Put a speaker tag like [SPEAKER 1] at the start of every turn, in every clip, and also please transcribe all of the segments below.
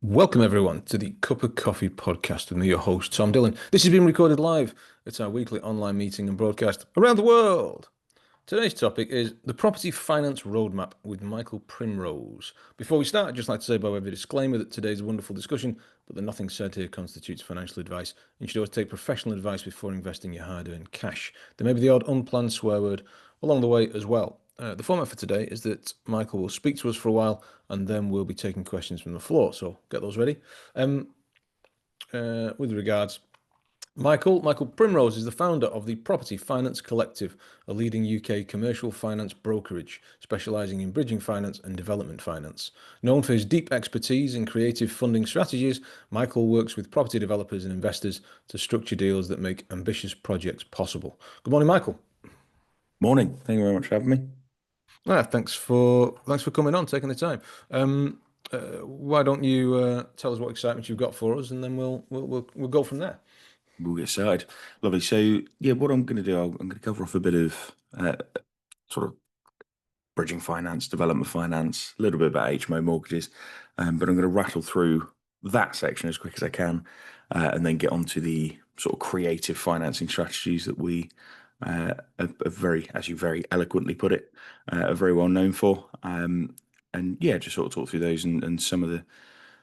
[SPEAKER 1] Welcome, everyone, to the Cup of Coffee podcast with me, your host, Tom Dillon. This has been recorded live. It's our weekly online meeting and broadcast around the world. Today's topic is the property finance roadmap with Michael Primrose. Before we start, I'd just like to say by way of a disclaimer that today's a wonderful discussion, but that nothing said here constitutes financial advice. You should always take professional advice before investing your hard-earned cash. There may be the odd unplanned swear word along the way as well. The format for today is that Michael will speak to us for a while and then we'll be taking questions from the floor. So get those ready. With regards, Michael Primrose is the founder of the Property Finance Collective, a leading UK commercial finance brokerage specialising in bridging finance and development finance. Known for his deep expertise in creative funding strategies, Michael works with property developers and investors to structure deals that make ambitious projects possible. Good morning, Michael.
[SPEAKER 2] Morning. Thank you very much for having me.
[SPEAKER 1] Thanks for coming on, taking the time. Why don't you tell us what excitement you've got for us, and then we'll go from there.
[SPEAKER 2] We'll get started. Lovely. So, yeah, what I'm going to do, I'm going to cover off a bit of sort of bridging finance, development finance, a little bit about HMO mortgages, but I'm going to rattle through that section as quick as I can, and then get onto the sort of creative financing strategies that we are very, as you very eloquently put it, are very well known for. And yeah, just sort of talk through those and some of the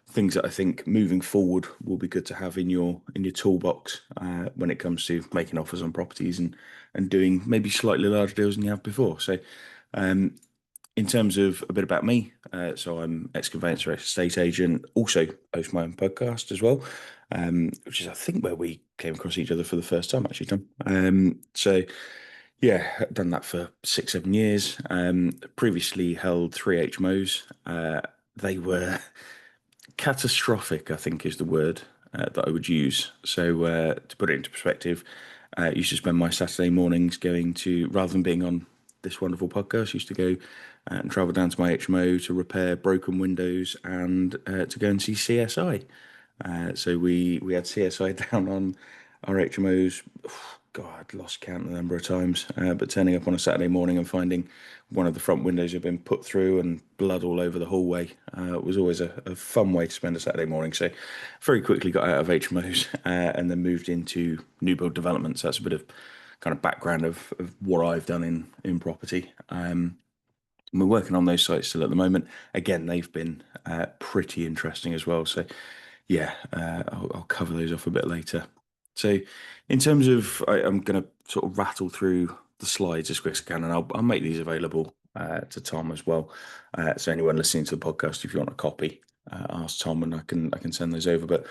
[SPEAKER 2] things that I think moving forward will be good to have in your toolbox when it comes to making offers on properties and doing maybe slightly larger deals than you have before. So, in terms of a bit about me, so I'm ex-conveyancer, estate agent, also host my own podcast as well, which is I think where we came across each other for the first time, actually, Tom. So yeah, done that for 6-7 years. Previously held 3 HMOs. They were catastrophic, I think is the word that I would use. So to put it into perspective, I used to spend my Saturday mornings going to, rather than being on this wonderful podcast, used to go and travel down to my HMO to repair broken windows and to go and see CSI. So we had CSI down on our HMOs. God, lost count the number of times. But turning up on a Saturday morning and finding one of the front windows had been put through and blood all over the hallway was always a fun way to spend a Saturday morning. So very quickly got out of HMOs and then moved into new build developments. That's a bit of kind of background of what I've done in property. We're working on those sites still at the moment. Again, they've been pretty interesting as well. So yeah, I'll cover those off a bit later. So in terms of, I'm going to sort of rattle through the slides as quick as I can, and I'll make these available to Tom as well. So anyone listening to the podcast, if you want a copy, ask Tom and I can send those over. But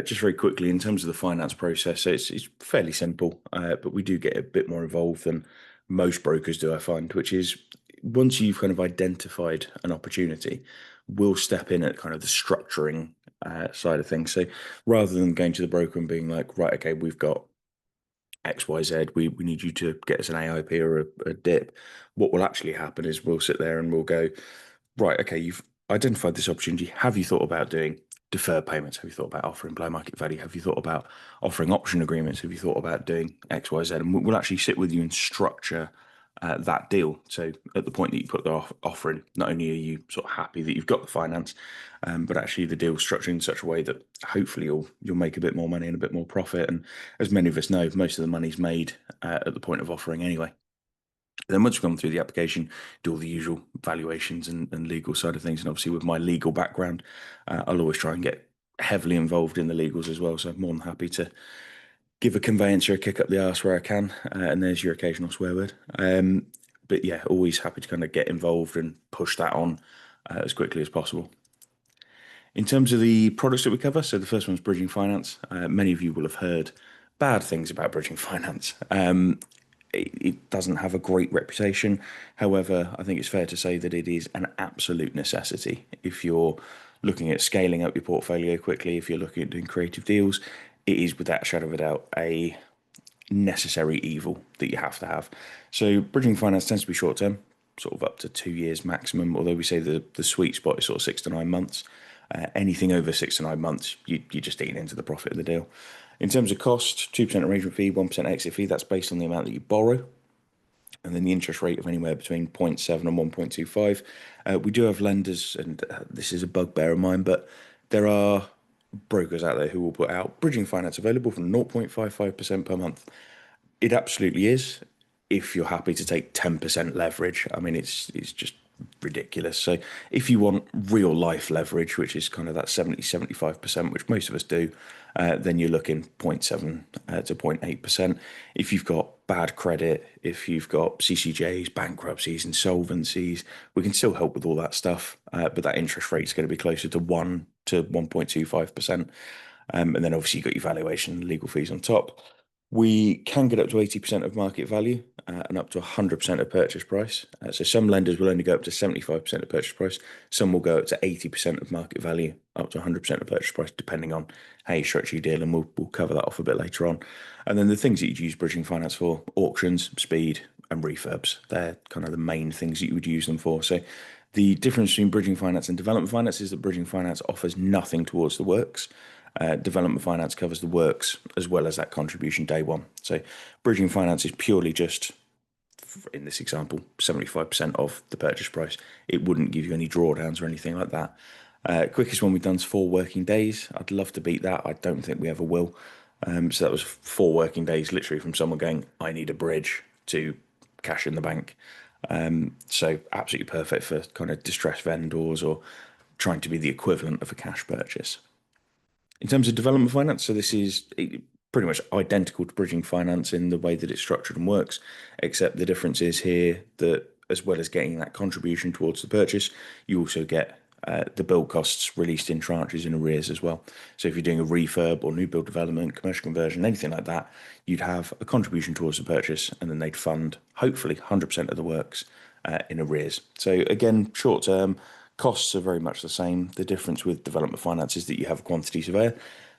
[SPEAKER 2] just very quickly, in terms of the finance process, so it's fairly simple, but we do get a bit more involved than most brokers do, I find, which is once you've kind of identified an opportunity, we'll step in at kind of the structuring side of things. So rather than going to the broker and being like, right, okay, we've got X, Y, Z, we need you to get us an AIP or a DIP. What will actually happen is we'll sit there and we'll go, right, okay, you've identified this opportunity. Have you thought about doing deferred payments? Have you thought about offering below market value? Have you thought about offering option agreements? Have you thought about doing X, Y, Z? And we'll actually sit with you and structure that deal. So at the point that you put the offer in, not only are you sort of happy that you've got the finance, but actually the deal structured in such a way that hopefully you'll make a bit more money and a bit more profit. And as many of us know, most of the money's made at the point of offering anyway. Then once we've gone through the application, do all the usual valuations and legal side of things. And obviously with my legal background, I'll always try and get heavily involved in the legals as well. So I'm more than happy to give a conveyancer a kick up the arse where I can, and there's your occasional swear word. But yeah, always happy to kind of get involved and push that on as quickly as possible. In terms of the products that we cover, so the first one's bridging finance. Many of you will have heard bad things about bridging finance. It doesn't have a great reputation. However, I think it's fair to say that it is an absolute necessity. If you're looking at scaling up your portfolio quickly, if you're looking at doing creative deals, it is without a shadow of a doubt a necessary evil that you have to have. So bridging finance tends to be short term, sort of up to 2 years maximum, although we say the sweet spot is sort of 6 to 9 months. Anything over 6 to 9 months, you're just eating into the profit of the deal. In terms of cost, 2% arrangement fee, 1% exit fee, that's based on the amount that you borrow. And then the interest rate of anywhere between 0.7 and 1.25. We do have lenders, and this is a bugbear of mine, but there are brokers out there who will put out bridging finance available from 0.55% per month. It absolutely is. If you're happy to take 10% leverage, I mean, it's just ridiculous. So if you want real life leverage, which is kind of that 70-75%, which most of us do, then you're looking 0.7 to 0.8%. If you've got bad credit, if you've got CCJs, bankruptcies, insolvencies, we can still help with all that stuff. But that interest rate is going to be closer to 1 to 1.25%. And then obviously you've got your valuation and legal fees on top. We can get up to 80% of market value and up to 100% of purchase price. So some lenders will only go up to 75% of purchase price. Some will go up to 80% of market value, up to 100% of purchase price, depending on how you structure your deal. And we'll cover that off a bit later on. And then the things that you'd use bridging finance for: auctions, speed, and refurbs. They're kind of the main things that you would use them for. So the difference between bridging finance and development finance is that bridging finance offers nothing towards the works. Development finance covers the works as well as that contribution day one. So bridging finance is purely just, in this example, 75% of the purchase price. It wouldn't give you any drawdowns or anything like that. Quickest one we've done is 4 working days. I'd love to beat that. I don't think we ever will. So that was 4 working days, literally from someone going, I need a bridge, to cash in the bank. So absolutely perfect for kind of distressed vendors or trying to be the equivalent of a cash purchase. In terms of development finance, so this is pretty much identical to bridging finance in the way that it's structured and works, except the difference is here that as well as getting that contribution towards the purchase, you also get the build costs released in tranches in arrears as well. So if you're doing a refurb or new build development, commercial conversion, anything like that, you'd have a contribution towards the purchase, and then they'd fund hopefully 100% of the works in arrears. So again, short term, costs are very much the same. The difference with development finance is that you have a quantity surveyor.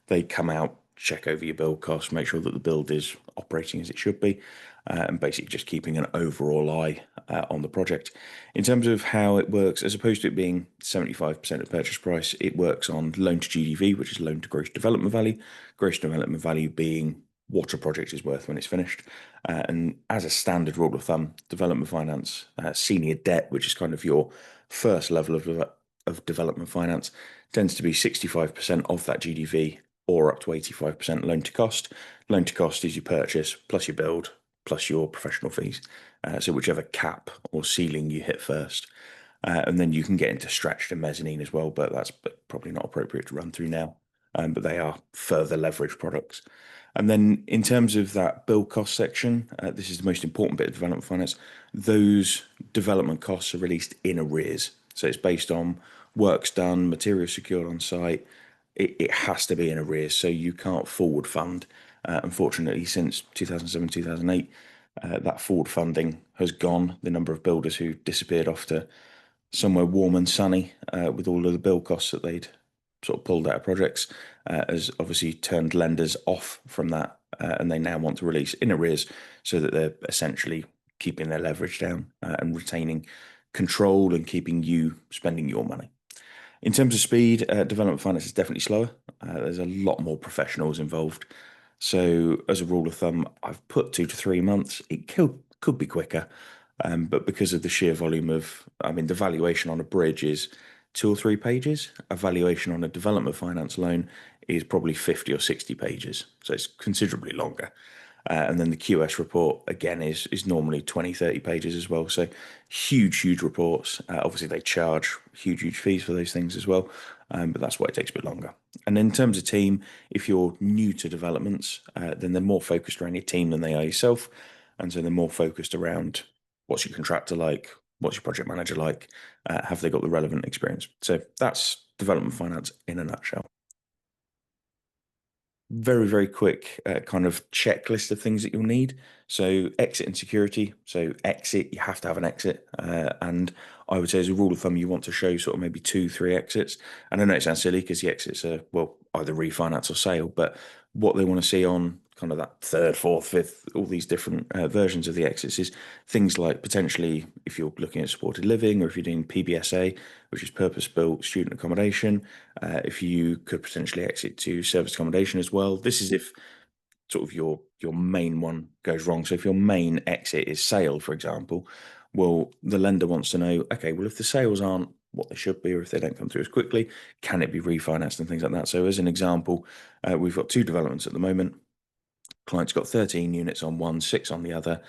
[SPEAKER 2] They come out, check over your build costs, make sure that the build is operating as it should be, and basically just keeping an overall eye on the project. In terms of how it works, as opposed to it being 75% of purchase price, it works on loan to GDV, which is loan to gross development value. Gross development value being what a project is worth when it's finished. And as a standard rule of thumb, development finance, senior debt, which is kind of your first level of development finance, tends to be 65% of that GDV or up to 85% loan to cost. Loan to cost is your purchase plus your build plus your professional fees. So whichever cap or ceiling you hit first. And then you can get into stretched and mezzanine as well, but that's probably not appropriate to run through now. But they are further leverage products. And then in terms of that build cost section, this is the most important bit of development finance. Those development costs are released in arrears. So it's based on works done, materials secured on site. It has to be in arrears. So you can't forward fund. Unfortunately, since 2007, 2008, that forward funding has gone. The number of builders who disappeared off to somewhere warm and sunny with all of the build costs that they'd sort of pulled out of projects has obviously turned lenders off from that, and they now want to release in arrears so that they're essentially keeping their leverage down and retaining control and keeping you spending your money. In terms of speed, development finance is definitely slower. There's a lot more professionals involved. So as a rule of thumb, I've put 2 to 3 months. It could be quicker, but because of the sheer volume of, I mean, the valuation on a bridge is 2 or 3 pages. A valuation on a development finance loan is probably 50 or 60 pages. So it's considerably longer. And then the QS report, again, is normally 20, 30 pages as well. So huge reports. Obviously, they charge huge fees for those things as well. But that's why it takes a bit longer. And in terms of team, if you're new to developments, then they're more focused around your team than they are yourself. And so they're more focused around what's your contractor like, what's your project manager like, have they got the relevant experience? So that's development finance in a nutshell. Very quick kind of checklist of things that you'll need. So exit and security. So exit, you have to have an exit. And I would say as a rule of thumb, you want to show sort of maybe 2, 3 exits. And I know it sounds silly because the exits are, well, either refinance or sale, but what they want to see on kind of that 3rd, 4th, 5th, all these different versions of the exits is things like potentially if you're looking at supported living or if you're doing PBSA, which is purpose-built student accommodation, if you could potentially exit to service accommodation as well. This is if sort of your main one goes wrong. So if your main exit is sale, for example, well, the lender wants to know, okay, well, if the sales aren't what they should be, or if they don't come through as quickly, can it be refinanced and things like that. So as an example, we've got 2 developments at the moment. Client's got 13 units on one, 6 on the other.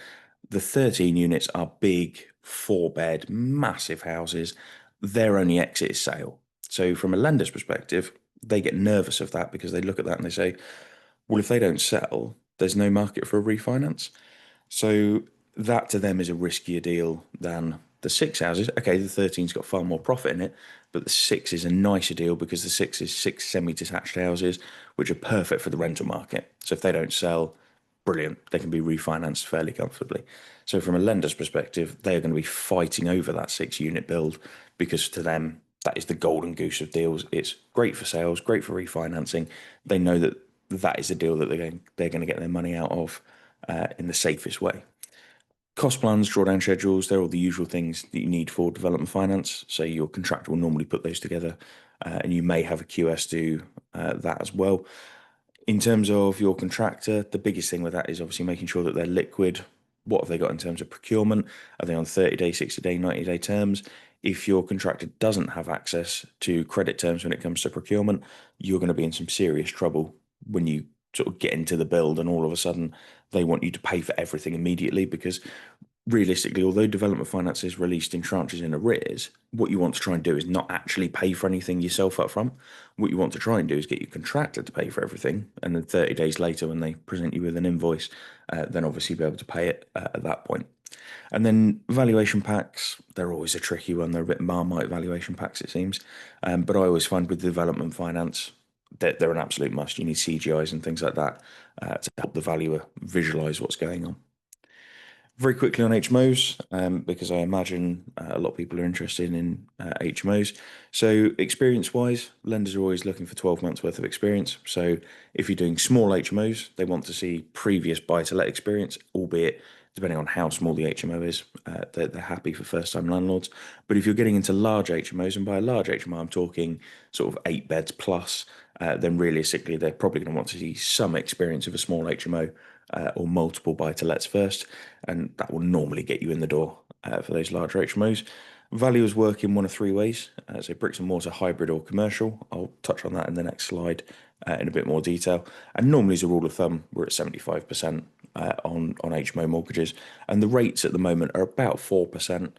[SPEAKER 2] The 13 units are big, 4-bed, massive houses. Their only exit is sale. So from a lender's perspective, they get nervous of that because they look at that and they say, well, if they don't sell, there's no market for a refinance. So that to them is a riskier deal than the 6 houses. Okay, the 13's got far more profit in it, but the 6 is a nicer deal because the 6 is 6 semi-detached houses, which are perfect for the rental market. So if they don't sell, brilliant, they can be refinanced fairly comfortably. So from a lender's perspective, they're going to be fighting over that 6-unit build because to them, that is the golden goose of deals. It's great for sales, great for refinancing. They know that that is the deal that they're going to get their money out of in the safest way. Cost plans, drawdown schedules, they're all the usual things that you need for development finance. So your contractor will normally put those together, and you may have a QS do that as well. In terms of your contractor, the biggest thing with that is obviously making sure that they're liquid. What have they got in terms of procurement? Are they on 30-day, 60-day, 90-day terms? If your contractor doesn't have access to credit terms when it comes to procurement, you're going to be in some serious trouble when you sort of get into the build and all of a sudden they want you to pay for everything immediately because realistically, although development finance is released in tranches in arrears, what you want to try and do is not actually pay for anything yourself up front. What you want to try and do is get your contractor to pay for everything. And then 30 days later, when they present you with an invoice, then obviously be able to pay it at that point. And then valuation packs, they're always a tricky one. They're a bit Marmite valuation packs, it seems. But I always find with development finance, that they're an absolute must. You need CGIs and things like that to help the valuer visualize what's going on. Very quickly on HMOs, because I imagine a lot of people are interested in HMOs. So experience-wise, lenders are always looking for 12 months worth of experience. So if you're doing small HMOs, they want to see previous buy-to-let experience, albeit depending on how small the HMO is, they're happy for first-time landlords. But if you're getting into large HMOs, and by a large HMO, I'm talking sort of 8 beds plus, then realistically, they're probably going to want to see some experience of a small HMO or multiple buy-to-lets first, and that will normally get you in the door for those larger HMOs. Valuers work in one of 3 ways, so bricks and mortar, hybrid or commercial. I'll touch on that in the next slide in a bit more detail. And normally as a rule of thumb, we're at 75% on HMO mortgages, and the rates at the moment are about 4%.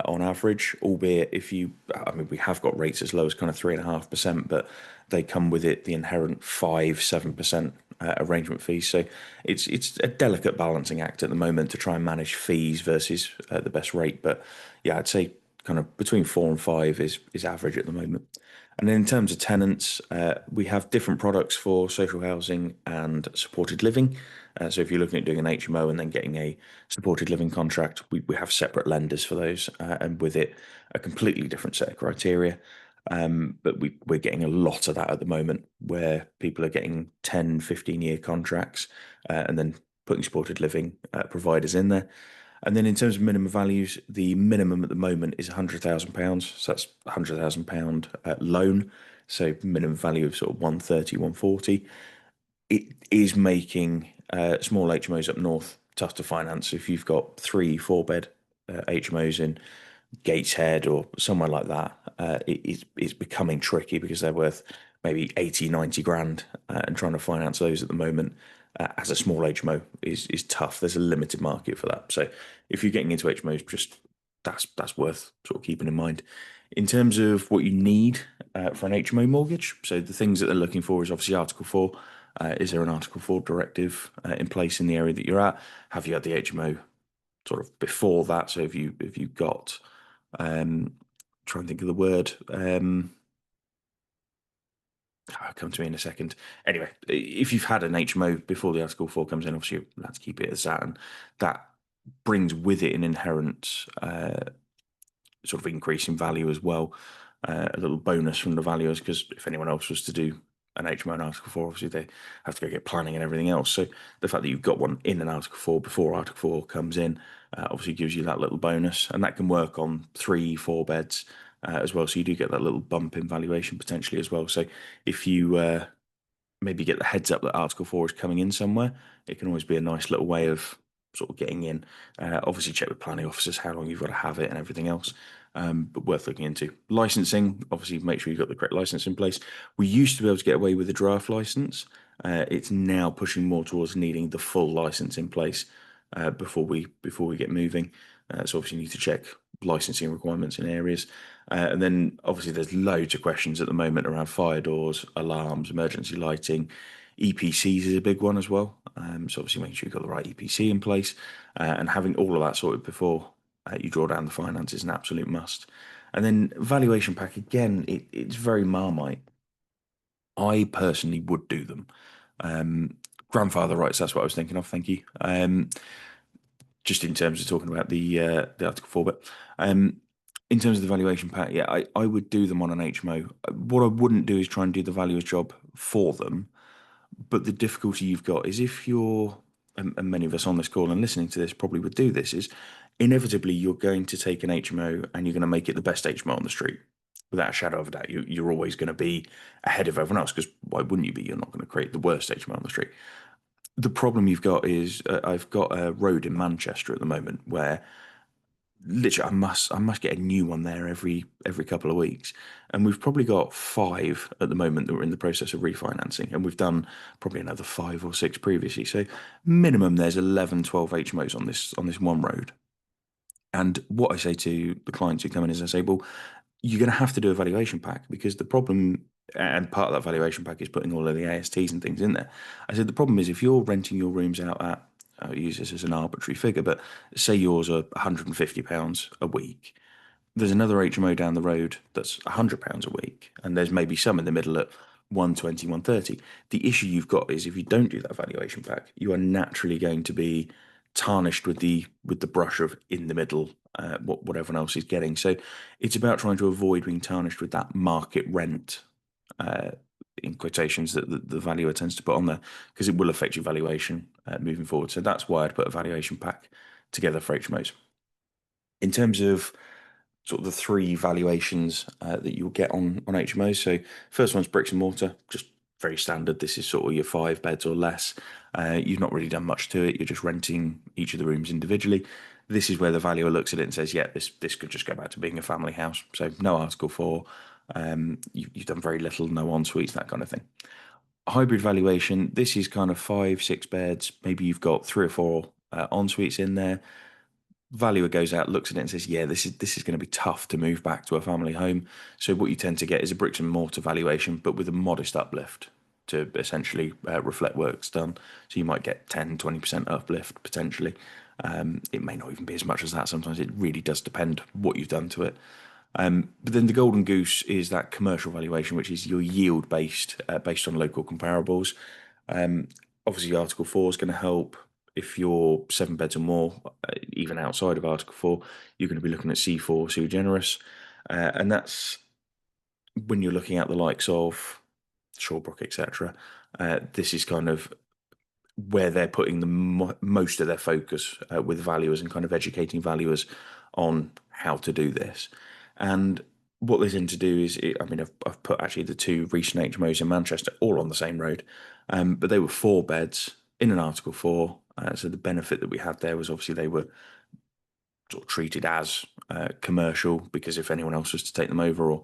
[SPEAKER 2] On average, albeit we have got rates as low as kind of 3.5%, but they come with it the inherent 5-7% arrangement fees. So it's a delicate balancing act at the moment to try and manage fees versus the best rate. But yeah, I'd say kind of between 4 and 5 is average at the moment. And then in terms of tenants, we have different products for social housing and supported living. So if you're looking at doing an HMO and then getting a supported living contract, we have separate lenders for those, and with it, a completely different set of criteria. But we're getting a lot of that at the moment where people are getting 10, 15-year contracts and then putting supported living providers in there. And then in terms of minimum values, the minimum at the moment is £100,000. So that's £100,000 loan. So minimum value of sort of 130, 140. It is making small HMOs up north tough to finance. If you've got 3, 4-bed HMOs in Gateshead or somewhere like that, it's becoming tricky because they're worth maybe 80, 90 grand, and trying to finance those at the moment as a small HMO is tough. There's a limited market for that. So if you're getting into HMOs, just that's worth sort of keeping in mind. In terms of what you need for an HMO mortgage, so the things that they're looking for is obviously Article 4. Is there an Article 4 directive in place in the area that you're at? Have you had the HMO sort of before that? So if you got try and think of the word. I'll come to me in a second. Anyway, if you've had an HMO before the Article 4 comes in, obviously let's keep it as that, and that brings with it an inherent sort of increase in value as well, a little bonus from the valuers, because if anyone else was to do an HMO in Article 4, obviously they have to go get planning and everything else. So the fact that you've got one in an Article 4 before Article 4 comes in obviously gives you that little bonus, and that can work on 3, 4 beds as well. So you do get that little bump in valuation potentially as well. So if you maybe get the heads up that Article 4 is coming in somewhere, it can always be a nice little way of sort of getting in. Obviously check with planning officers how long you've got to have it and everything else. but worth looking into. Licensing, obviously, make sure you've got the correct license in place. We used to be able to get away with a draft license. It's now pushing more towards needing the full license in place before we get moving. So obviously, you need to check licensing requirements in areas. And then obviously there's loads of questions at the moment around fire doors, alarms, emergency lighting. EPCs is a big one as well. So obviously making sure you've got the right EPC in place and having all of that sorted before you draw down the finance is an absolute must. And then valuation pack, again, it's very Marmite. I personally would do them. Grandfather rights, that's what I was thinking of, thank you. Just in terms of talking about the Article 4 bit. In terms of the valuation pack, yeah, I would do them on an HMO. What I wouldn't do is try and do the valuer's job for them. But the difficulty you've got is if you're, and many of us on this call and listening to this probably would do this, is inevitably you're going to take an HMO and you're going to make it the best HMO on the street. Without a shadow of a doubt, you're always going to be ahead of everyone else because why wouldn't you be? You're not going to create the worst HMO on the street. The problem you've got is I've got a road in Manchester at the moment where literally I must get a new one there every couple of weeks, and we've probably got 5 at the moment that we're in the process of refinancing, and we've done probably another 5 or 6 previously. So minimum there's 11, 12 HMOs on this one road. And what I say to the clients who come in is I say, well, you're going to have to do a valuation pack because the problem, and part of that valuation pack is putting all of the ASTs and things in there. I said the problem is if you're renting your rooms out at, I'll use this as an arbitrary figure, but say yours are £150 a week. There's another HMO down the road that's £100 a week, and there's maybe some in the middle at 120, 130. The issue you've got is if you don't do that valuation pack, you are naturally going to be tarnished with the brush of in the middle, what everyone else is getting. So it's about trying to avoid being tarnished with that market rent, in quotations, that the valuer tends to put on there, because it will affect your valuation moving forward. So that's why I'd put a valuation pack together for HMOs. In terms of sort of the 3 valuations that you'll get on HMOs. So first one's bricks and mortar, just very standard. This is sort of your 5 beds or less. You've not really done much to it. You're just renting each of the rooms individually. This is where the valuer looks at it and says, yeah, this could just go back to being a family house. So no Article 4. You've done very little, no en suites, that kind of thing. Hybrid valuation, this is kind of 5, 6 beds. Maybe you've got 3 or 4 en suites in there. Valuer goes out, looks at it and says, yeah, this is going to be tough to move back to a family home. So what you tend to get is a bricks and mortar valuation, but with a modest uplift to essentially reflect work's done. So you might get 10, 20% uplift potentially. It may not even be as much as that. Sometimes it really does depend what you've done to it. But then the golden goose is that commercial valuation, which is your yield based on local comparables. Obviously, Article 4 is going to help. If you're 7 beds or more, even outside of Article 4, you're going to be looking at C4 sui generis. And that's when you're looking at the likes of Shawbrook, etc. This is kind of where they're putting the most of their focus with valuers and kind of educating valuers on how to do this. And what they tend to do is, I've put actually the 2 recent HMOs in Manchester all on the same road, but they were 4 beds in an Article 4. So the benefit that we had there was obviously they were sort of treated as commercial, because if anyone else was to take them over or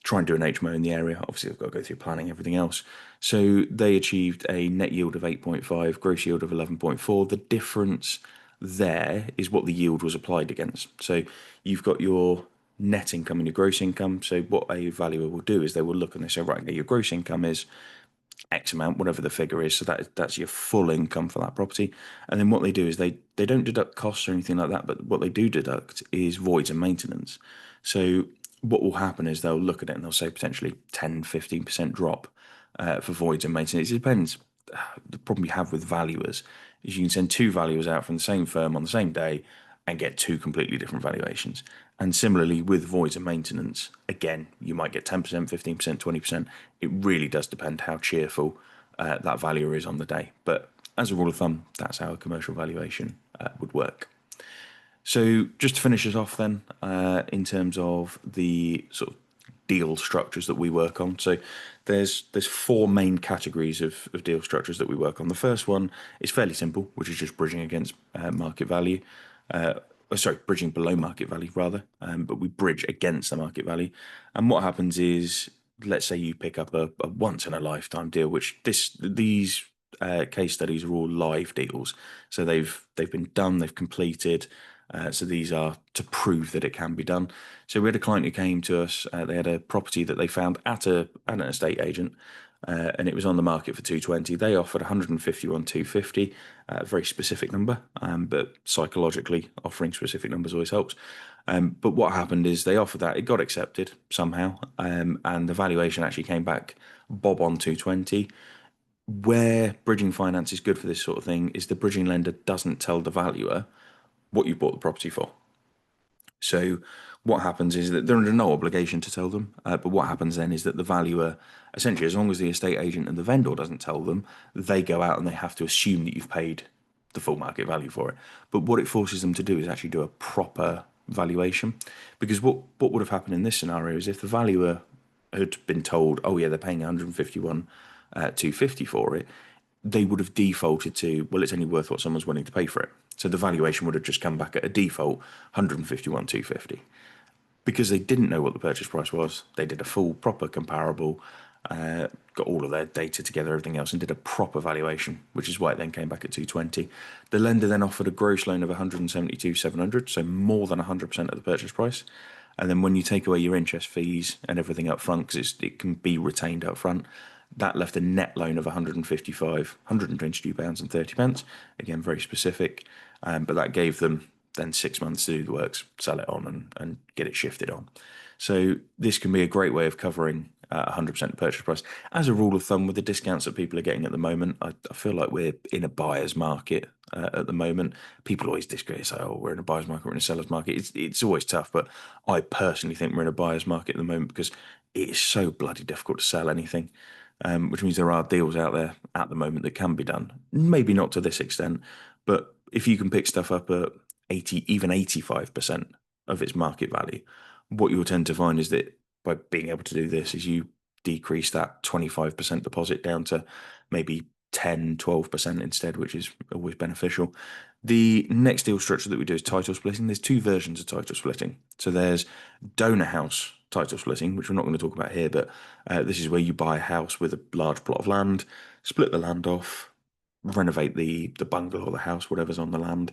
[SPEAKER 2] try and do an HMO in the area, obviously they've got to go through planning, everything else. So they achieved a net yield of 8.5, gross yield of 11.4. The difference there is what the yield was applied against. So you've got your net income and your gross income. So what a valuer will do is they will look and they say, right, okay, your gross income is X amount, whatever the figure is. So that's your full income for that property. And then what they do is they don't deduct costs or anything like that, but what they do deduct is voids and maintenance. So what will happen is they'll look at it and they'll say potentially 10, 15% drop for voids and maintenance. It depends. The problem you have with valuers is you can send 2 valuers out from the same firm on the same day and get 2 completely different valuations. And similarly with voids and maintenance, again, you might get 10%, 15%, 20%. It really does depend how cheerful that valuer is on the day. But as a rule of thumb, that's how a commercial valuation would work. So just to finish us off then, in terms of the sort of deal structures that we work on. So there's 4 main categories of deal structures that we work on. The first one is fairly simple, which is just bridging against market value. bridging below market value rather, but we bridge against the market value. And what happens is, let's say you pick up a once in a lifetime deal, which these case studies are all live deals, so they've been done, they've completed. So these are to prove that it can be done. So we had a client who came to us. They had a property that they found at an estate agent, and it was on the market for 220. They offered 151, 250, a very specific number, but psychologically offering specific numbers always helps. But what happened is they offered that, it got accepted somehow, and the valuation actually came back bob on 220. Where bridging finance is good for this sort of thing is the bridging lender doesn't tell the valuer what you bought the property for. So what happens is that they're under no obligation to tell them, but what happens then is that the valuer, essentially, as long as the estate agent and the vendor doesn't tell them, they go out and they have to assume that you've paid the full market value for it. But what it forces them to do is actually do a proper valuation, because what would have happened in this scenario is if the valuer had been told, oh yeah, they're paying 151 250 for it, they would have defaulted to, well, it's only worth what someone's willing to pay for it. So the valuation would have just come back at a default 151 250. Because they didn't know what the purchase price was, they did a full proper comparable, got all of their data together, everything else, and did a proper valuation, which is why it then came back at 220. The lender then offered a gross loan of 172 700, so more than 100% of the purchase price. And then when you take away your interest fees and everything up front, because it can be retained up front, that left a net loan of 155, £122 and 30 pence. Again, very specific, but that gave them then 6 months to do the works, sell it on and get it shifted on. So this can be a great way of covering 100% of purchase price. As a rule of thumb, with the discounts that people are getting at the moment, I feel like we're in a buyer's market at the moment. People always disagree, say, oh, we're in a buyer's market, we're in a seller's market. It's always tough, but I personally think we're in a buyer's market at the moment because it is so bloody difficult to sell anything. Which means there are deals out there at the moment that can be done. Maybe not to this extent, but if you can pick stuff up at 80, even 85% of its market value, what you'll tend to find is that by being able to do this is you decrease that 25% deposit down to maybe 10, 12% instead, which is always beneficial. The next deal structure that we do is title splitting. There's two versions of title splitting. So there's donor house title splitting, which we're not going to talk about here, but this is where you buy a house with a large plot of land, split the land off, renovate the bungalow or the house, whatever's on the land,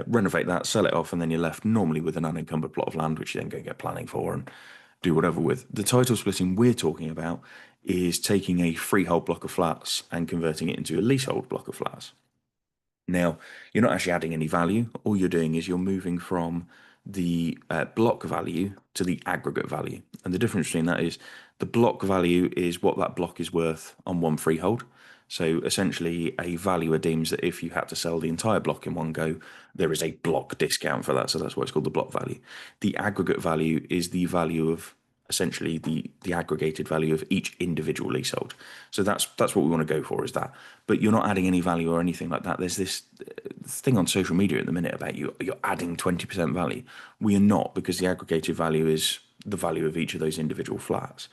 [SPEAKER 2] renovate that, sell it off, and then you're left normally with an unencumbered plot of land, which you then go get planning for and do whatever with. The title splitting we're talking about is taking a freehold block of flats and converting it into a leasehold block of flats. Now, you're not actually adding any value. All you're doing is you're moving from the block value to the aggregate value. And the difference between that is the block value is what that block is worth on one freehold. So essentially, a valuer deems that if you had to sell the entire block in one go, there is a block discount for that. So that's why it's called the block value. The aggregate value is the value of essentially the aggregated value of each individual leasehold. So that's what we want to go for, is that. But you're not adding any value or anything like that. There's this thing on social media at the minute about you're adding 20% value. We are not, because the aggregated value is the value of each of those individual flats.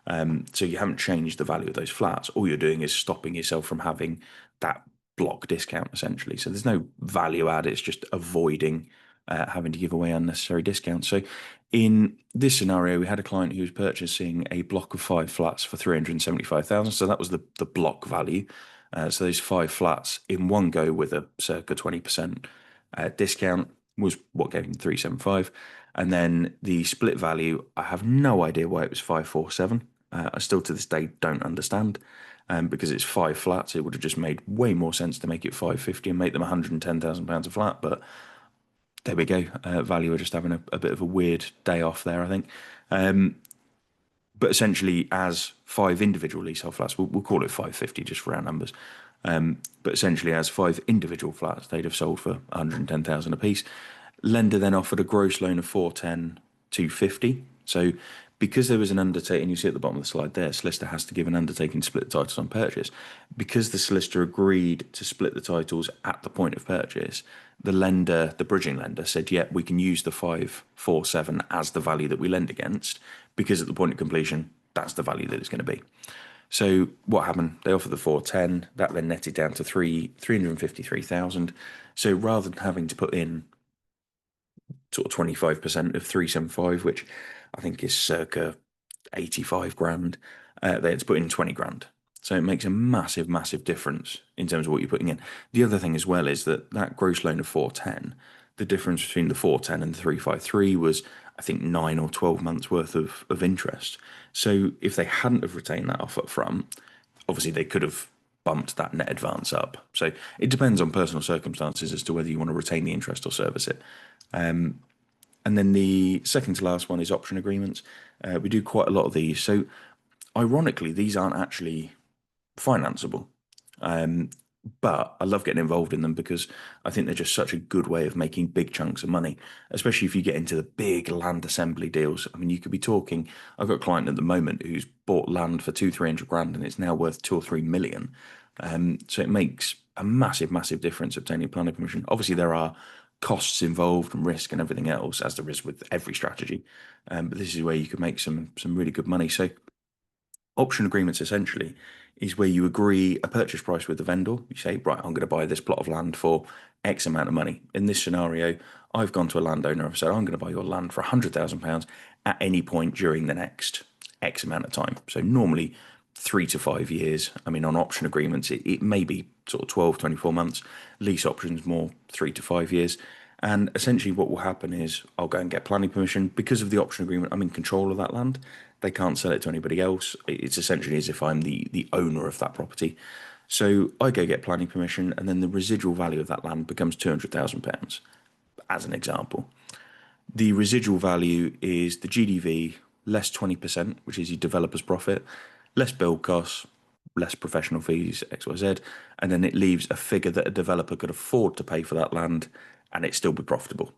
[SPEAKER 2] So you haven't changed the value of those flats. All you're doing is stopping yourself from having that block discount, essentially. So there's no value add. It's just avoiding having to give away unnecessary discounts. So in this scenario, we had a client who was purchasing a block of 5 flats for 375,000. So that was the block value. So those 5 flats in one go with a circa 20% discount was what gave him 375. And then the split value, I have no idea why it was 547. I still to this day don't understand. Because it's 5 flats, it would have just made way more sense to make it 550 and make them £110,000 a flat. But there we go. Valuer just having a bit of a weird day off there, I think. But essentially, as 5 individual leasehold flats, we'll call it 550 just for our numbers. But essentially, as 5 individual flats, they'd have sold for 110,000 a piece. Lender then offered a gross loan of 410 250. So because there was an undertaking, you see at the bottom of the slide there, solicitor has to give an undertaking to split the titles on purchase. Because the solicitor agreed to split the titles at the point of purchase, the lender, the bridging lender, said, yeah, we can use the 547 as the value that we lend against, because at the point of completion, that's the value that it's going to be. So what happened? They offered the 410, that then netted down to 353,000. So rather than having to put in sort of 25% of 375, which I think is circa 85 grand. They had to put in 20 grand. So it makes a massive, massive difference in terms of what you're putting in. The other thing as well is that gross loan of 410, the difference between the 410 and the 353 was, I think, 9 or 12 months worth of interest. So if they hadn't have retained that off up front, obviously they could have bumped that net advance up. So it depends on personal circumstances as to whether you want to retain the interest or service it. And then the second to last one is option agreements. We do quite a lot of these. So ironically, these aren't actually financeable. But I love getting involved in them because I think they're just such a good way of making big chunks of money, especially if you get into the big land assembly deals. I mean, you could be talking, I've got a client at the moment who's bought land for 200-300 grand and it's now worth 2 or 3 million. So it makes a massive, massive difference obtaining planning permission. Obviously, there are costs involved and risk and everything else, as there is with every strategy. But this is where you could make some really good money. So option agreements essentially is where you agree a purchase price with the vendor. You say, right, I'm going to buy this plot of land for X amount of money. In this scenario, I've gone to a landowner and said, I'm going to buy your land for £100,000 at any point during the next X amount of time. So normally 3 to 5 years. I mean, on option agreements, it may be sort of 12, 24 months. Lease options more 3 to 5 years. And essentially what will happen is I'll go and get planning permission. Because of the option agreement, I'm in control of that land. They can't sell it to anybody else. It's essentially as if I'm the owner of that property. So I go get planning permission, and then the residual value of that land becomes £200,000, as an example. The residual value is the GDV less 20%, which is your developer's profit, less build costs, less professional fees, XYZ, and then it leaves a figure that a developer could afford to pay for that land and it still be profitable.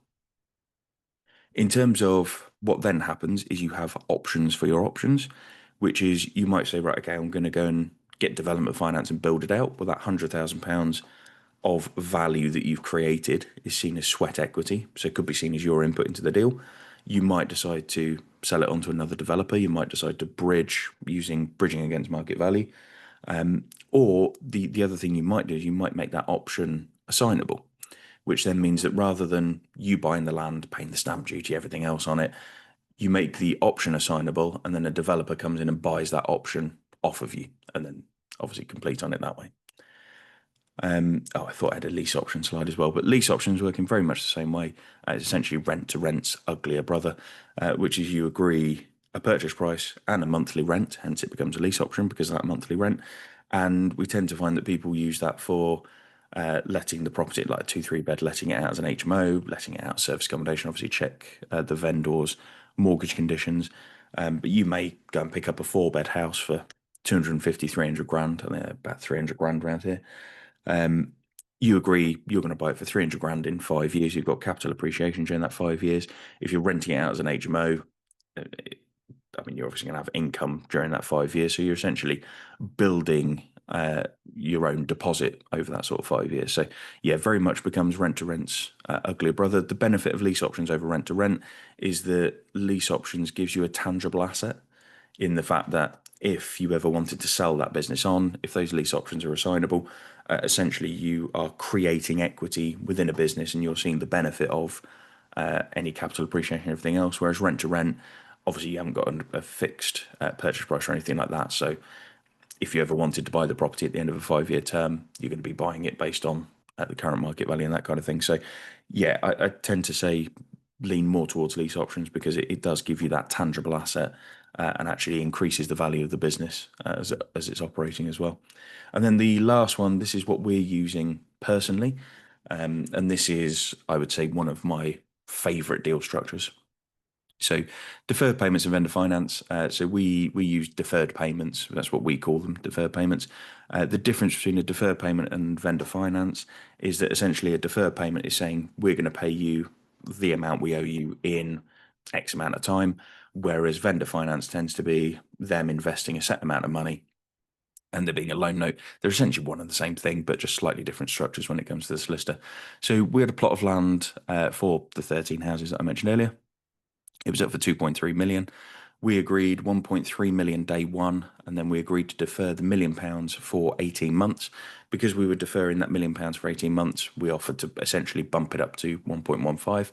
[SPEAKER 2] In terms of what then happens is you have options for your options, which is you might say, right, okay, I'm going to go and get development finance and build it out. Well, that £100,000 of value that you've created is seen as sweat equity. So it could be seen as your input into the deal. You might decide to sell it on to another developer. You might decide to bridge using bridging against market value. Or the other thing you might do is you might make that option assignable, which then means that rather than you buying the land, paying the stamp duty, everything else on it, you make the option assignable, and then a developer comes in and buys that option off of you, and then obviously complete on it that way. I thought I had a lease option slide as well, but lease options working very much the same way. It's essentially rent to rent's uglier brother, which is you agree a purchase price and a monthly rent, hence it becomes a lease option because of that monthly rent. And we tend to find that people use that for letting the property, like a 2-3 bed, letting it out as an HMO, letting it out as service accommodation. Obviously, check the vendor's mortgage conditions. But you may go and pick up a 4-bed house for 250-300 grand. I think about 300 grand around here. You agree you're going to buy it for 300 grand in 5 years. You've got capital appreciation during that 5 years. If you're renting it out as an HMO, I mean, you're obviously going to have income during that 5 years. So you're essentially building your own deposit over that sort of 5 years. So yeah, very much becomes rent to rent's uglier brother. The benefit of lease options over rent to rent is that lease options gives you a tangible asset, in the fact that if you ever wanted to sell that business on, if those lease options are assignable, essentially you are creating equity within a business and you're seeing the benefit of any capital appreciation and everything else. Whereas rent to rent, obviously you haven't got a fixed purchase price or anything like that. So if you ever wanted to buy the property at the end of a 5-year term, you're going to be buying it based on the current market value and that kind of thing. So yeah, I tend to say lean more towards lease options because it does give you that tangible asset and actually increases the value of the business as it's operating as well. And then the last one, this is what we're using personally. And this is, I would say, one of my favorite deal structures. So deferred payments and vendor finance. So we use deferred payments. That's what we call them, deferred payments. The difference between a deferred payment and vendor finance is that essentially a deferred payment is saying we're going to pay you the amount we owe you in X amount of time, whereas vendor finance tends to be them investing a set amount of money and there being a loan note. They're essentially one and the same thing, but just slightly different structures when it comes to the solicitor. So we had a plot of land for the 13 houses that I mentioned earlier. It was up for 2.3 million. We agreed 1.3 million day one, and then we agreed to defer the £1 million for 18 months. Because we were deferring that £1 million for 18 months, we offered to essentially bump it up to 1.15.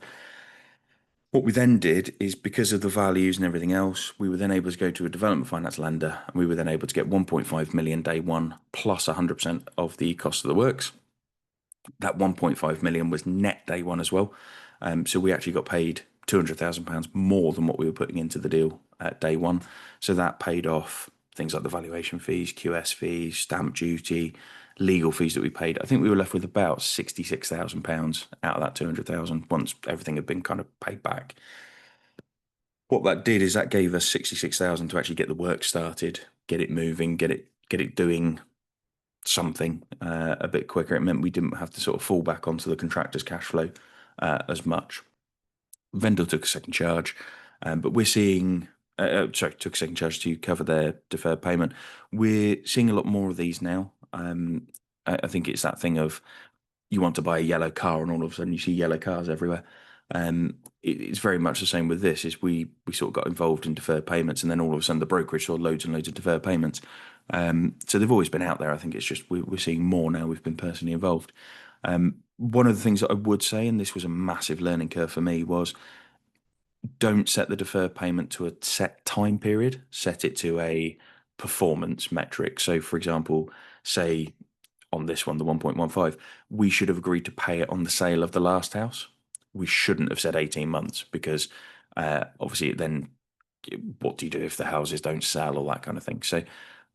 [SPEAKER 2] What we then did is, because of the values and everything else, we were then able to go to a development finance lender, and we were then able to get 1.5 million day one plus 100% of the cost of the works. That 1.5 million was net day one as well. So we actually got paid £200,000 more than what we were putting into the deal at day one. So that paid off things like the valuation fees, QS fees, stamp duty, legal fees that we paid. I think we were left with about £66,000 out of that 200,000 once everything had been kind of paid back. What that did is that gave us 66,000 to actually get the work started, get it moving, get it doing something a bit quicker. It meant we didn't have to sort of fall back onto the contractor's cash flow as much. Vendor took a second charge, but we're seeing, took a second charge to cover their deferred payment. We're seeing a lot more of these now. I think it's that thing of, you want to buy a yellow car and all of a sudden you see yellow cars everywhere. It's very much the same with this. Is we sort of got involved in deferred payments, and then all of a sudden the brokerage saw loads and loads of deferred payments. So they've always been out there. I think it's just we're seeing more now. We've been personally involved. One of the things that I would say, and this was a massive learning curve for me, was don't set the deferred payment to a set time period. Set it to a performance metric. So, for example, say on this one, the 1.15, we should have agreed to pay it on the sale of the last house. We shouldn't have said 18 months, because obviously then what do you do if the houses don't sell, or that kind of thing. So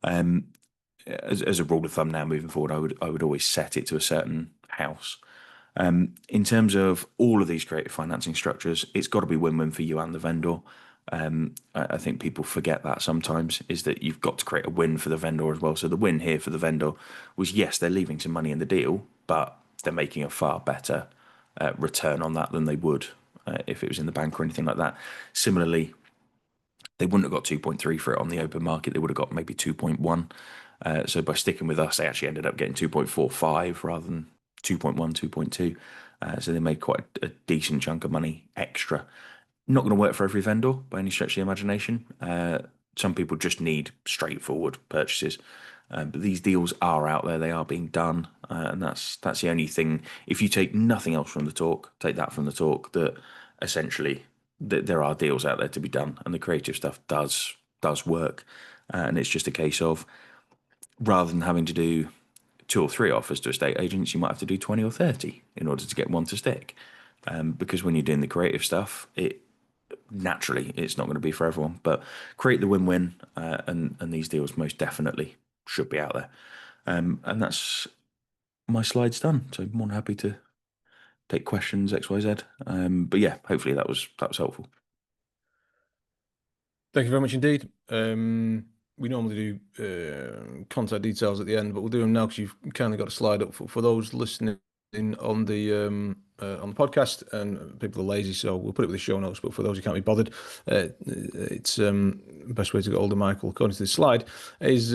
[SPEAKER 2] as a rule of thumb now moving forward, I would always set it to a certain house. In terms of all of these creative financing structures, it's got to be win-win for you and the vendor. I think people forget that sometimes, is that you've got to create a win for the vendor as well. So the win here for the vendor was, yes, they're leaving some money in the deal, but they're making a far better return on that than they would if it was in the bank or anything like that. Similarly, they wouldn't have got 2.3 for it on the open market. They would have got maybe 2.1. So by sticking with us, they actually ended up getting 2.45 rather than 2.1, 2.2. So they made quite a decent chunk of money extra. Not going to work for every vendor by any stretch of the imagination. Some people just need straightforward purchases. But these deals are out there, they are being done, and that's the only thing. If you take nothing else from the talk, take that from the talk, that essentially there are deals out there to be done, and the creative stuff does work. And it's just a case of, rather than having to do 2 or 3 offers to estate agents, you might have to do 20 or 30 in order to get one to stick. Because when you're doing the creative stuff, naturally it's not going to be for everyone. But create the win-win, and these deals most definitely should be out there. And that's my slides done. So more than happy to take questions, XYZ. But yeah, hopefully that was helpful.
[SPEAKER 1] Thank you very much indeed. We normally do contact details at the end, but we'll do them now because you've kind of got a slide up for those listening on the podcast, and people are lazy, so we'll put it with the show notes. But for those who can't be bothered, it's the best way to get hold of Michael, according to this slide, is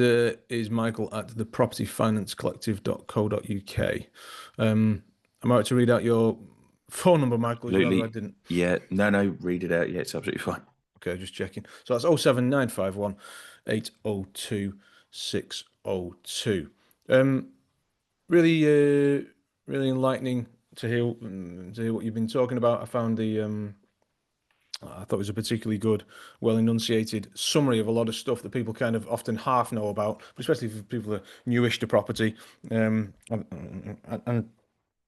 [SPEAKER 1] Michael at thepropertyfinancecollective.co.uk. Am I right to read out your phone number, Michael?
[SPEAKER 2] Absolutely.
[SPEAKER 1] I didn't.
[SPEAKER 2] Yeah, no, read it out. Yeah, it's absolutely fine.
[SPEAKER 1] Okay, just checking. So that's 07951 802 602. Really, really enlightening to hear what you've been talking about. I found I thought it was a particularly good, well enunciated summary of a lot of stuff that people kind of often half know about, especially if people are newish to property. And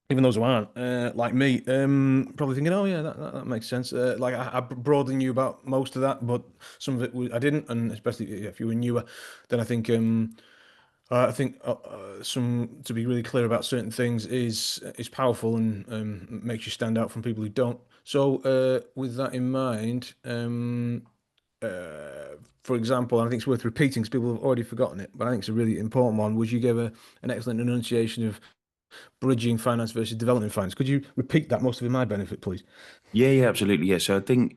[SPEAKER 1] even those who aren't, like me, probably thinking, "Oh yeah, that makes sense." Like I broadened you about most of that, but some of it I didn't, and especially if you were newer, then I think some to be really clear about certain things is powerful, and makes you stand out from people who don't. So with that in mind, for example, and I think it's worth repeating because people have already forgotten it, but I think it's a really important one. Was you gave an excellent enunciation of bridging finance versus development finance. Could you repeat that, most of it my benefit, please?
[SPEAKER 2] Yeah, absolutely. Yeah. So I think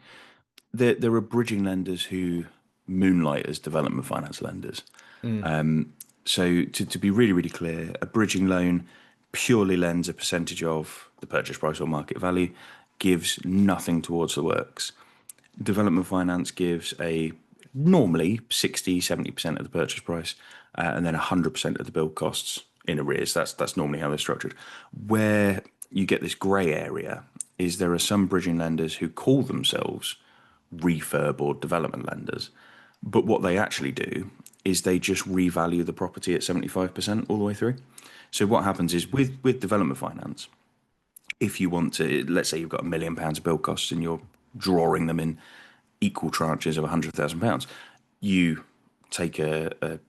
[SPEAKER 2] there are bridging lenders who moonlight as development finance lenders. So to be really, really clear, a bridging loan purely lends a percentage of the purchase price or market value, gives nothing towards the works. Development finance gives a normally 60-70% of the purchase price, and then 100% of the build costs in arrears. That's normally how they're structured. Where you get this grey area is there are some bridging lenders who call themselves refurb or development lenders, but what they actually do is they just revalue the property at 75% all the way through. So what happens is with development finance, if you want to, let's say you've got £1 million of build costs and you're drawing them in equal tranches of £100,000, you take a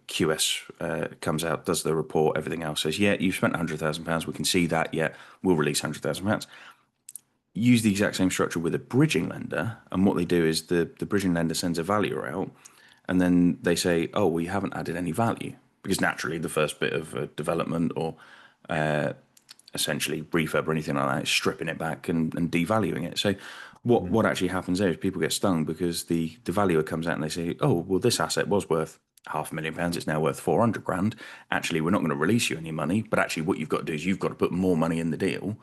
[SPEAKER 2] QS comes out, does the report, everything else says, yeah, you've spent £100,000, we can see that, yeah, we'll release £100,000. Use the exact same structure with a bridging lender, and what they do is the bridging lender sends a valuer out, and then they say, oh, we haven't added any value, because naturally the first bit of development or essentially refurb or anything like that is stripping it back and devaluing it. So what actually happens there is people get stung because the valuer comes out and they say, oh, well, this asset was worth £500,000, it's now worth 400 grand. Actually, we're not going to release you any money, but actually what you've got to do is you've got to put more money in the deal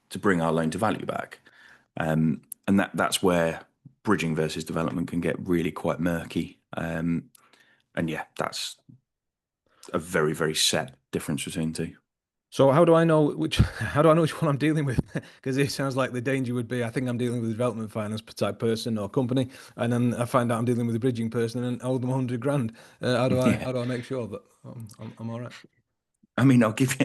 [SPEAKER 2] to bring our loan to value back. And that's where bridging versus development can get really quite murky. And yeah, that's a very, very set difference between the two.
[SPEAKER 1] So how do I know which how do I know which one I'm dealing with? Because it sounds like the danger would be I think I'm dealing with a development finance type person or company, and then I find out I'm dealing with a bridging person and owe them 100 grand.
[SPEAKER 2] Yeah.
[SPEAKER 1] How do I make sure that I'm all right?
[SPEAKER 2] I mean, I'll give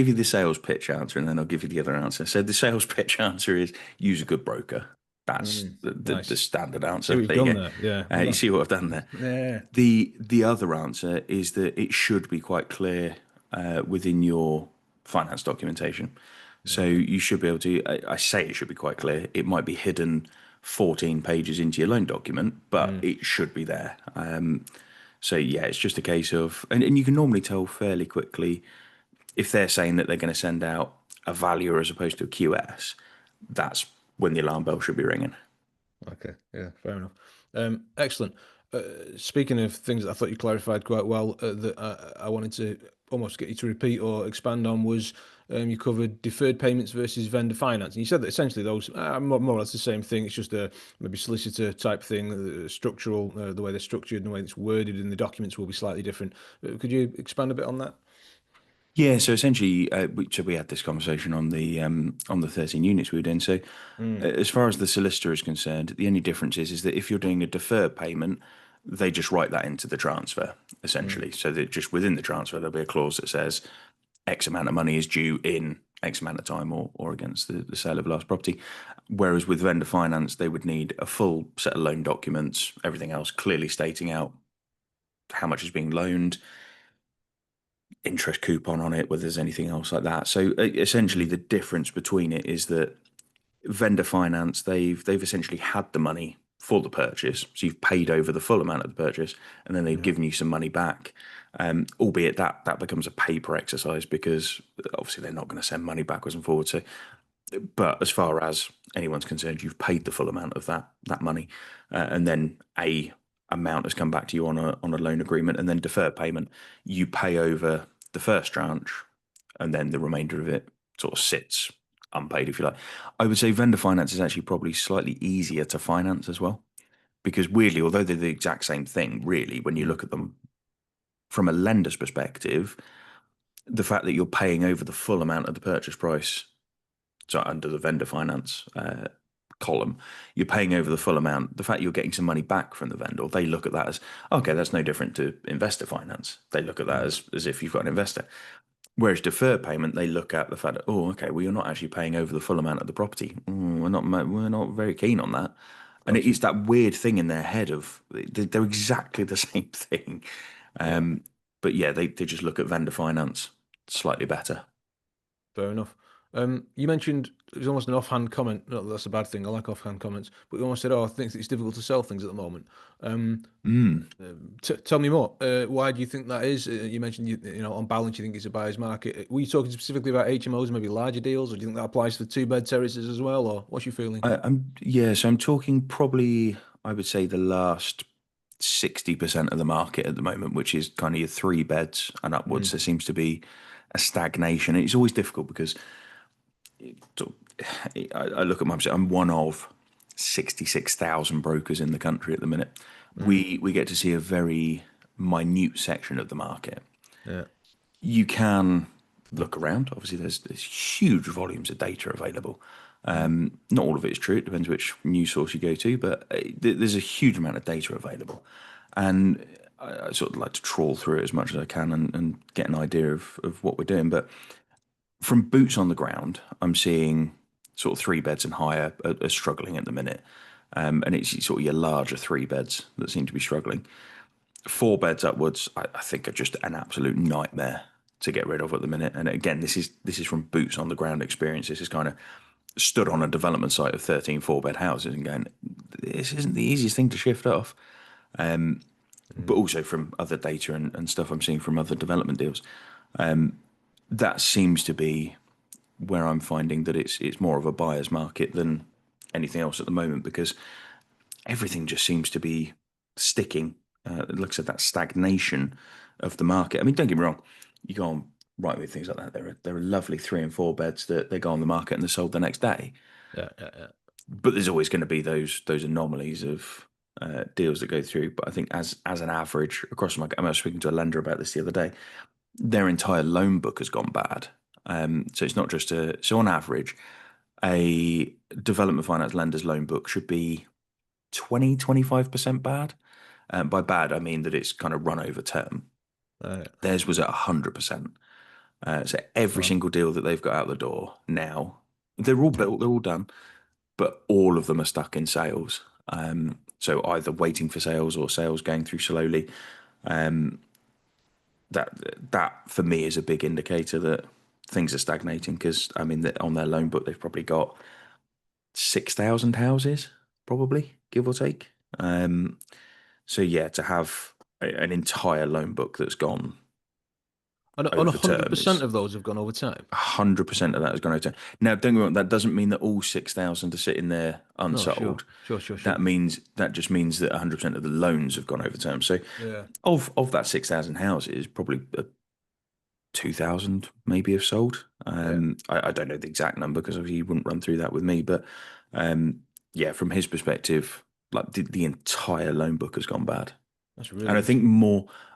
[SPEAKER 2] you the sales pitch answer, and then I'll give you the other answer. So the sales pitch answer is use a good broker. That's the
[SPEAKER 1] Nice.
[SPEAKER 2] standard
[SPEAKER 1] See
[SPEAKER 2] answer.
[SPEAKER 1] what you've
[SPEAKER 2] There you
[SPEAKER 1] done
[SPEAKER 2] go.
[SPEAKER 1] there. Yeah. Well
[SPEAKER 2] You
[SPEAKER 1] done.
[SPEAKER 2] see what I've done there.
[SPEAKER 1] Yeah.
[SPEAKER 2] The other answer is that it should be quite clear within your finance documentation. So
[SPEAKER 1] Okay.
[SPEAKER 2] you should be able to. I say it should be quite clear. It might be hidden 14 pages into your loan document, but it should be there. So yeah, it's just a case of, and you can normally tell fairly quickly if they're saying that they're going to send out a valuer as opposed to a QS. That's when the alarm bell should be ringing.
[SPEAKER 1] Okay, yeah, fair enough. Excellent. Speaking of things that I thought you clarified quite well, that I wanted to almost get you to repeat or expand on was you covered deferred payments versus vendor finance, and you said that essentially those are more or less the same thing. It's just a maybe solicitor type thing, structural, the way they're structured and the way it's worded in the documents will be slightly different. Could you expand a bit on that?
[SPEAKER 2] Yeah, so essentially, we had this conversation on the 13 units we were doing. So,
[SPEAKER 1] Mm,
[SPEAKER 2] as far as the solicitor is concerned, the only difference is that if you're doing a deferred payment, they just write that into the transfer
[SPEAKER 1] mm,
[SPEAKER 2] essentially. So that just within the transfer there'll be a clause that says X amount of money is due in X amount of time or against the sale of last property. Whereas with vendor finance, they would need a full set of loan documents, everything else clearly stating out how much is being loaned, interest coupon on it, whether there's anything else like that. So essentially,
[SPEAKER 1] mm,
[SPEAKER 2] the difference between it is that vendor finance, they've essentially had the money for the purchase, so you've paid over the full amount of the purchase, and then they've
[SPEAKER 1] yeah,
[SPEAKER 2] given you some money back. Albeit that becomes a paper exercise because obviously they're not going to send money backwards and forwards. So, but as far as anyone's concerned, you've paid the full amount of that money, and then a amount has come back to you on a loan agreement, and then deferred payment, you pay over the first tranche, and then the remainder of it sort of sits unpaid, if you like. I would say vendor finance is actually probably slightly easier to finance as well, because weirdly, although they're the exact same thing, really, when you
[SPEAKER 1] mm,
[SPEAKER 2] look at them from a lender's perspective, the fact that you're paying over the full amount of the purchase price, so under the vendor finance column, you're paying over the full amount. The fact you're getting some money back from the vendor, they look at that as, okay, that's no different to investor finance. They look at that
[SPEAKER 1] mm,
[SPEAKER 2] as if you've got an investor. Whereas deferred payment, they look at the fact that, oh, okay, well, you're not actually paying over the full amount of the property. We're not very keen on that. And it's
[SPEAKER 1] absolutely.
[SPEAKER 2] that weird thing in their head of they're exactly the same thing.
[SPEAKER 1] Yeah.
[SPEAKER 2] But yeah, they just look at vendor finance slightly better.
[SPEAKER 1] Fair enough. You mentioned it was almost an offhand comment. Not that that's a bad thing. I like offhand comments, but you almost said, "Oh, I think it's difficult to sell things at the moment." Um,
[SPEAKER 2] Mm.
[SPEAKER 1] tell me more. Why do you think that is? You mentioned you know on balance you think it's a buyer's market. Were you talking specifically about HMOs, maybe larger deals, or do you think that applies for two-bed terraces as well? Or what's your feeling?
[SPEAKER 2] So I'm talking probably I would say the last 60% of the market at the moment, which is kind of your three beds and upwards.
[SPEAKER 1] Mm,
[SPEAKER 2] There seems to be a stagnation. It's always difficult because sort I look at my I'm one of 66,000 brokers in the country at the minute.
[SPEAKER 1] mm,
[SPEAKER 2] We get to see a very minute section of the market.
[SPEAKER 1] yeah.
[SPEAKER 2] You can look around. Obviously, there's huge volumes of data available. Not all of it is true. It depends which news source you go to, but there's a huge amount of data available, and I sort of like to trawl through it as much as I can and get an idea of what we're doing. But from boots on the ground, I'm seeing sort of three beds and higher are struggling at the minute. And it's sort of your larger three beds that seem to be struggling. Four beds upwards, I think, are just an absolute nightmare to get rid of at the minute. And again, this is from boots on the ground experience. This is kind of stood on a development site of 13 four-bed houses and going, this isn't the easiest thing to shift off. But
[SPEAKER 1] Mm.
[SPEAKER 2] also from other data and stuff I'm seeing from other development deals, that seems to be where I'm finding that it's more of a buyer's market than anything else at the moment, because everything just seems to be sticking. It looks at that stagnation of the market. I mean, don't get me wrong, you go on right with things like that. There are lovely 3 and 4 beds that they go on the market and they're sold the next day.
[SPEAKER 1] Yeah, yeah, yeah.
[SPEAKER 2] But there's always going to be those anomalies of deals that go through. But I think as an average across my, I was speaking to a lender about this the other day. Their entire loan book has gone bad. So it's not just so on average, a development finance lender's loan book should be 20-25% bad. By bad, I mean that it's kind of run over term.
[SPEAKER 1] Right.
[SPEAKER 2] Theirs was at 100%. So every
[SPEAKER 1] Wow.
[SPEAKER 2] single deal that they've got out the door now, they're all built, they're all done, but all of them are stuck in sales. So either waiting for sales or sales going through slowly. Um, that for me is a big indicator that things are stagnating, because I mean on their loan book they've probably got 6,000 houses, probably give or take. So yeah, to have an entire loan book that's gone
[SPEAKER 1] And
[SPEAKER 2] over
[SPEAKER 1] hundred
[SPEAKER 2] term
[SPEAKER 1] percent
[SPEAKER 2] is
[SPEAKER 1] of those have gone over time.
[SPEAKER 2] 100% of that has gone over term. Now, don't get me wrong, that doesn't mean that all 6,000 are sitting there
[SPEAKER 1] No, sure,
[SPEAKER 2] unsold.
[SPEAKER 1] sure, sure, sure.
[SPEAKER 2] That just means that 100% of the loans have gone over term. So
[SPEAKER 1] Yeah,
[SPEAKER 2] of that 6,000 houses, probably 2,000 maybe have sold.
[SPEAKER 1] yeah.
[SPEAKER 2] I don't know the exact number because obviously he wouldn't run through that with me. But yeah, from his perspective, like the entire loan book has gone bad.
[SPEAKER 1] That's
[SPEAKER 2] And
[SPEAKER 1] really interesting.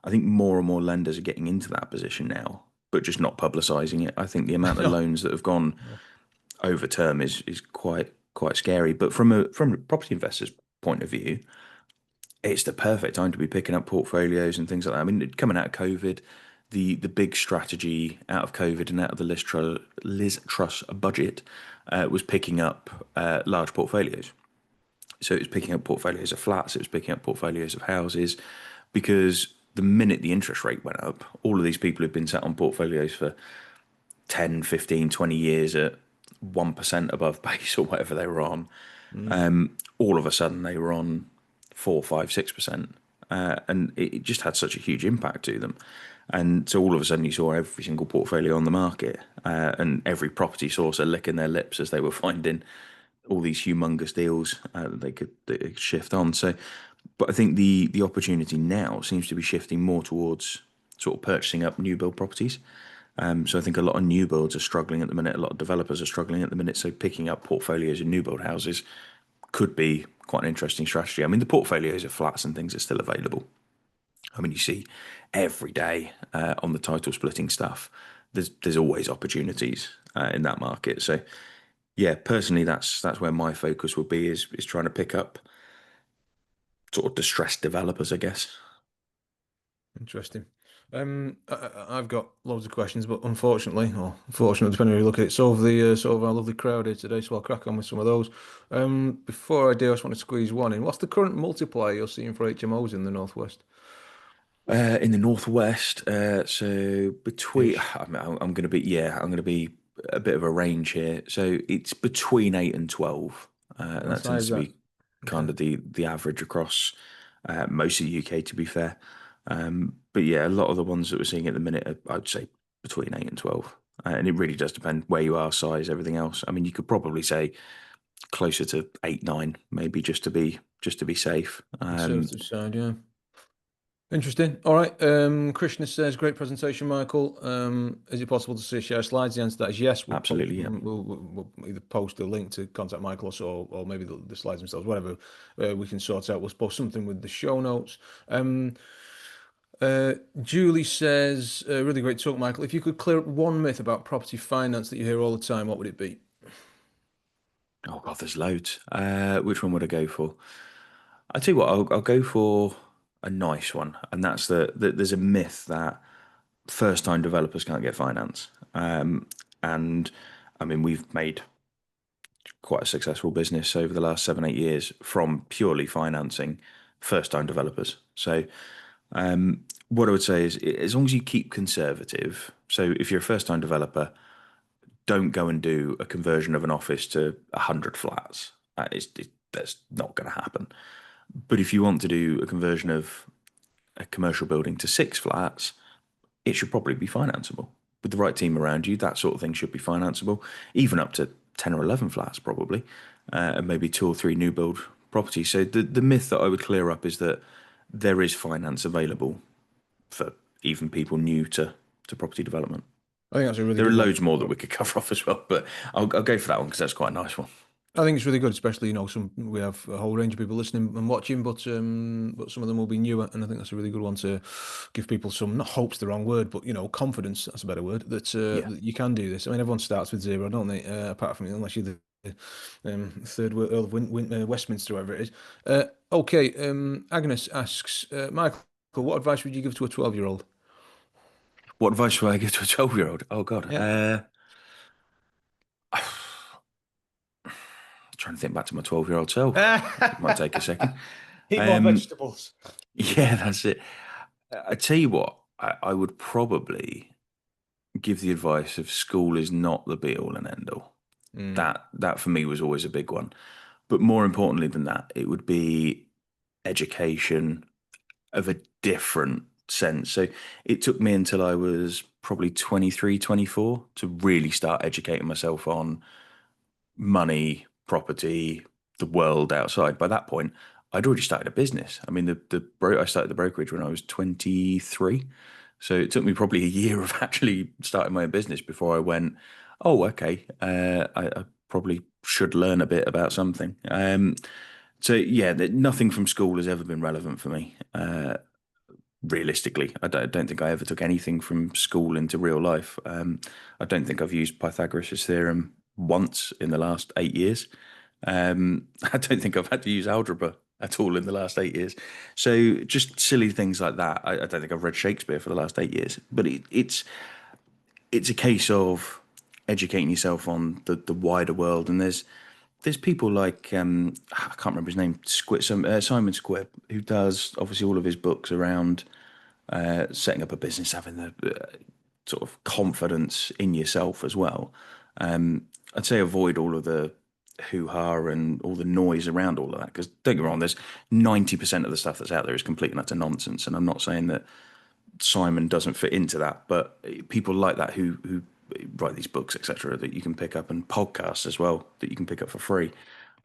[SPEAKER 2] I think more and more lenders are getting into that position now, but just not publicising it. I think the amount of
[SPEAKER 1] No,
[SPEAKER 2] loans that have gone
[SPEAKER 1] no.
[SPEAKER 2] over term is quite scary. But from a property investor's point of view, it's the perfect time to be picking up portfolios and things like that. I mean, coming out of COVID, the big strategy out of COVID and out of the Liz Truss budget was picking up large portfolios. So it was picking up portfolios of flats, it was picking up portfolios of houses, because the minute the interest rate went up, all of these people who've been sat on portfolios for 10, 15, 20 years at 1% above base or whatever they were on,
[SPEAKER 1] Mm.
[SPEAKER 2] all of a sudden they were on 4, 5, 6%. And it just had such a huge impact to them. And so all of a sudden you saw every single portfolio on the market, and every property sourcer licking their lips as they were finding all these humongous deals that they could shift on. So, but I think the opportunity now seems to be shifting more towards sort of purchasing up new build properties. So I think a lot of new builds are struggling at the minute. A lot of developers are struggling at the minute. So picking up portfolios of new build houses could be quite an interesting strategy. I mean, the portfolios of flats and things are still available. I mean, you see every day on the title splitting stuff. There's always opportunities in that market. So yeah, personally, that's where my focus would be, is trying to pick up sort of distressed developers, I guess.
[SPEAKER 1] Interesting. I've got loads of questions, but unfortunately, or fortunately, depending on how you look at it, so of the sort of our lovely crowd here today, so I'll crack on with some of those. Before I do, I just want to squeeze one in. What's the current multiplier you're seeing for HMOs in the Northwest?
[SPEAKER 2] In the northwest, so between
[SPEAKER 1] Ish.
[SPEAKER 2] I'm going to be I'm going to be a bit of a range here. So it's between 8 and 12, and
[SPEAKER 1] What's
[SPEAKER 2] that
[SPEAKER 1] high
[SPEAKER 2] tends
[SPEAKER 1] is
[SPEAKER 2] to
[SPEAKER 1] that?
[SPEAKER 2] be kind
[SPEAKER 1] Okay.
[SPEAKER 2] of the average across most of the UK, to be fair. But yeah, a lot of the ones that we're seeing at the minute are, I'd say, between 8 and 12, and it really does depend where you are, size, everything else. I mean, you could probably say closer to 8, 9, maybe just to be safe.
[SPEAKER 1] Conservative side, yeah. Interesting. All right. Krishna says, great presentation, Michael. Is it possible to see share slides? The answer to that is yes. We'll post
[SPEAKER 2] Absolutely, yeah.
[SPEAKER 1] them. We'll either post a link to contact Michael or maybe the slides themselves, whatever we can sort out. We'll post something with the show notes. Um, Julie says, really great talk, Michael. If you could clear up one myth about property finance that you hear all the time, what would it be?
[SPEAKER 2] Oh God, there's loads. Which one would I go for? I tell you what, I'll go for a nice one, and that's that there's a myth that first-time developers can't get finance. And I mean, we've made quite a successful business over the last 7, 8 years from purely financing first-time developers. So what I would say is, as long as you keep conservative, so if you're a first-time developer, don't go and do a conversion of an office to 100 flats. That's not going to happen. But if you want to do a conversion of a commercial building to 6 flats, it should probably be financeable. With the right team around you, that sort of thing should be financeable, even up to 10 or 11 flats, probably, and maybe 2 or 3 new build properties. So the myth that I would clear up is that there is finance available for even people new to property development.
[SPEAKER 1] I think that's a really
[SPEAKER 2] There are
[SPEAKER 1] good one.
[SPEAKER 2] loads more that we could cover off as well, but I'll go for that one because that's quite a nice one.
[SPEAKER 1] I think it's really good, especially some we have a whole range of people listening and watching, but some of them will be newer, and I think that's a really good one to give people some, not hope's the wrong word, but confidence. That's a better word.
[SPEAKER 2] Yeah.
[SPEAKER 1] That you can do this. I mean, everyone starts with zero, don't they? Apart from unless you're the third Earl of Westminster, whatever it is. Okay, Agnes asks, Michael, what advice would you give to a 12-year-old?
[SPEAKER 2] What advice would I give to a 12-year-old? Oh God.
[SPEAKER 1] Yeah.
[SPEAKER 2] Trying to think back to my 12-year-old self. It might take a second.
[SPEAKER 1] Eat more
[SPEAKER 2] Um,
[SPEAKER 1] vegetables.
[SPEAKER 2] yeah, that's it. I tell you what, I would probably give the advice of school is not the be all and end all.
[SPEAKER 1] Mm,
[SPEAKER 2] That for me was always a big one. But more importantly than that, it would be education of a different sense. So it took me until I was probably 23, 24 to really start educating myself on money, property, the world outside. By that point, I'd already started a business. I mean, I started the brokerage when I was 23. So it took me probably a year of actually starting my own business before I went, oh, okay, I probably should learn a bit about something. So yeah, nothing from school has ever been relevant for me. Realistically, I don't think I ever took anything from school into real life. I don't think I've used Pythagoras' theorem once in the last 8 years. I don't think I've had to use algebra at all in the last 8 years. So just silly things like that. I don't think I've read Shakespeare for the last 8 years. But it's a case of educating yourself on the wider world. And there's people like I can't remember his name, Simon Squibb, who does obviously all of his books around setting up a business, having the sort of confidence in yourself as well. I'd say avoid all of the hoo-ha and all the noise around all of that, because don't get me wrong, there's 90% of the stuff that's out there is complete and utter nonsense, and I'm not saying that Simon doesn't fit into that, but people like that who write these books, etc., that you can pick up, and podcasts as well that you can pick up for free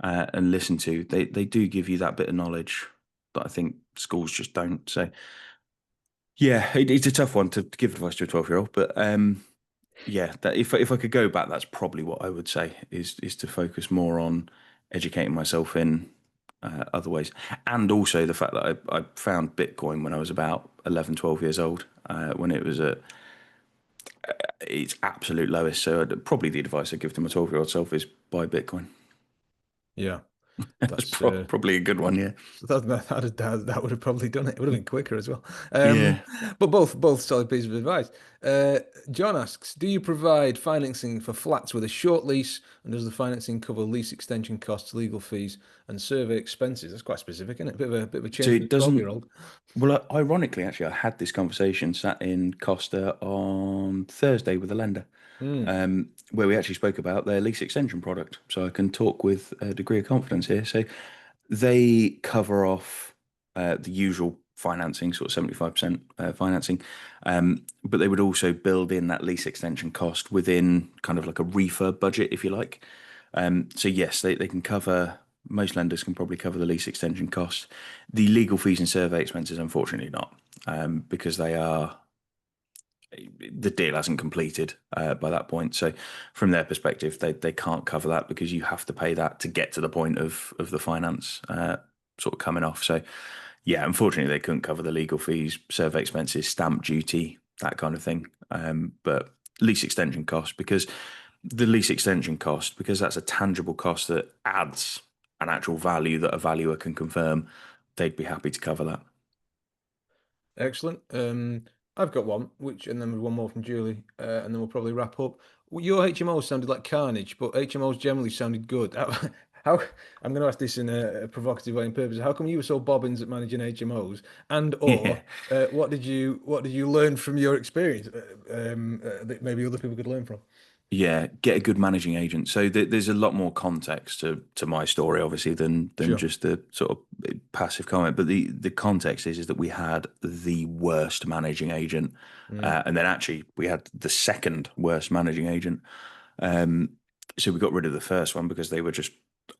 [SPEAKER 2] and listen to. They do give you that bit of knowledge that I think schools just don't. So yeah, it's a tough one to give advice to a 12-year-old, but yeah, that if I could go back, that's probably what I would say is to focus more on educating myself in other ways, and also the fact that I found Bitcoin when I was about 11, 12 years old, when it was at its absolute lowest. So probably the advice I give to my 12-year-old self is buy Bitcoin.
[SPEAKER 1] yeah,
[SPEAKER 2] That's
[SPEAKER 1] that's
[SPEAKER 2] probably a good one, yeah.
[SPEAKER 1] that would have probably done it. It would have been quicker as well.
[SPEAKER 2] Yeah.
[SPEAKER 1] But both solid pieces of advice. John asks, do you provide financing for flats with a short lease, and does the financing cover lease extension costs, legal fees, and survey expenses? That's quite specific, isn't it? Bit of a
[SPEAKER 2] So
[SPEAKER 1] change for
[SPEAKER 2] it
[SPEAKER 1] a
[SPEAKER 2] doesn't.
[SPEAKER 1] 12-year-old.
[SPEAKER 2] Well, ironically, actually, I had this conversation sat in Costa on Thursday with a lender,
[SPEAKER 1] Mm,
[SPEAKER 2] where we actually spoke about their lease extension product. So I can talk with a degree of confidence here. So they cover off the usual financing, sort of 75% financing, but they would also build in that lease extension cost within kind of like a refurb budget, if you like. So yes, they can cover. Most lenders can probably cover the lease extension cost. The legal fees and survey expenses, unfortunately, not, because the deal hasn't completed by that point. So from their perspective, they can't cover that because you have to pay that to get to the point of the finance sort of coming off. So yeah, unfortunately, they couldn't cover the legal fees, survey expenses, stamp duty, that kind of thing. But lease extension costs, because The lease extension cost, because that's a tangible cost that adds an actual value that a valuer can confirm, they'd be happy to cover that.
[SPEAKER 1] Excellent. I've got one, and then one more from Julie, and then we'll probably wrap up. Well, your HMOs sounded like carnage, but HMOs generally sounded good. How I'm going to ask this in a provocative way and purpose. How come you were so bobbins at managing HMOs, and
[SPEAKER 2] Yeah.
[SPEAKER 1] or what did you learn from your experience that maybe other people could learn from?
[SPEAKER 2] Yeah, get a good managing agent. So there's a lot more context to my story, obviously, than
[SPEAKER 1] Sure.
[SPEAKER 2] just the sort of passive comment. But the context is that we had the worst managing agent,
[SPEAKER 1] Mm,
[SPEAKER 2] and then actually we had the second worst managing agent. Um, so we got rid of the first one because they were just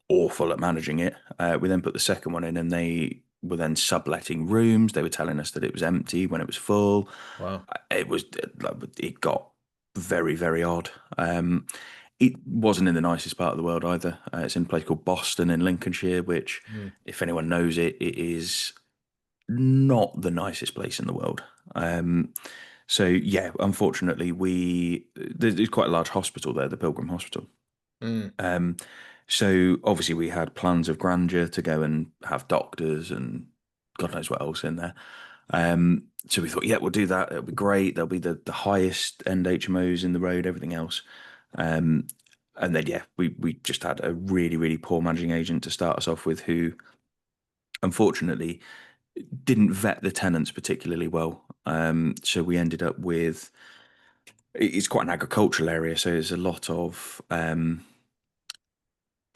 [SPEAKER 2] awful at managing it. We then put the second one in, and they were then subletting rooms. They were telling us that it was empty when it was full.
[SPEAKER 1] wow.
[SPEAKER 2] It got very, very odd. It wasn't in the nicest part of the world either. It's in a place called Boston in Lincolnshire, which,
[SPEAKER 1] Mm,
[SPEAKER 2] if anyone knows it, it is not the nicest place in the world. So yeah, unfortunately, there's quite a large hospital there, the Pilgrim Hospital.
[SPEAKER 1] mm,
[SPEAKER 2] Um, so obviously we had plans of grandeur to go and have doctors and God knows what else in there. So we thought, yeah, we'll do that. It'll be great. There'll be the highest end HMOs in the road, everything else. Um, and then yeah, we just had a really, really poor managing agent to start us off with, who unfortunately didn't vet the tenants particularly well. So we ended up with, it's quite an agricultural area, so there's a lot of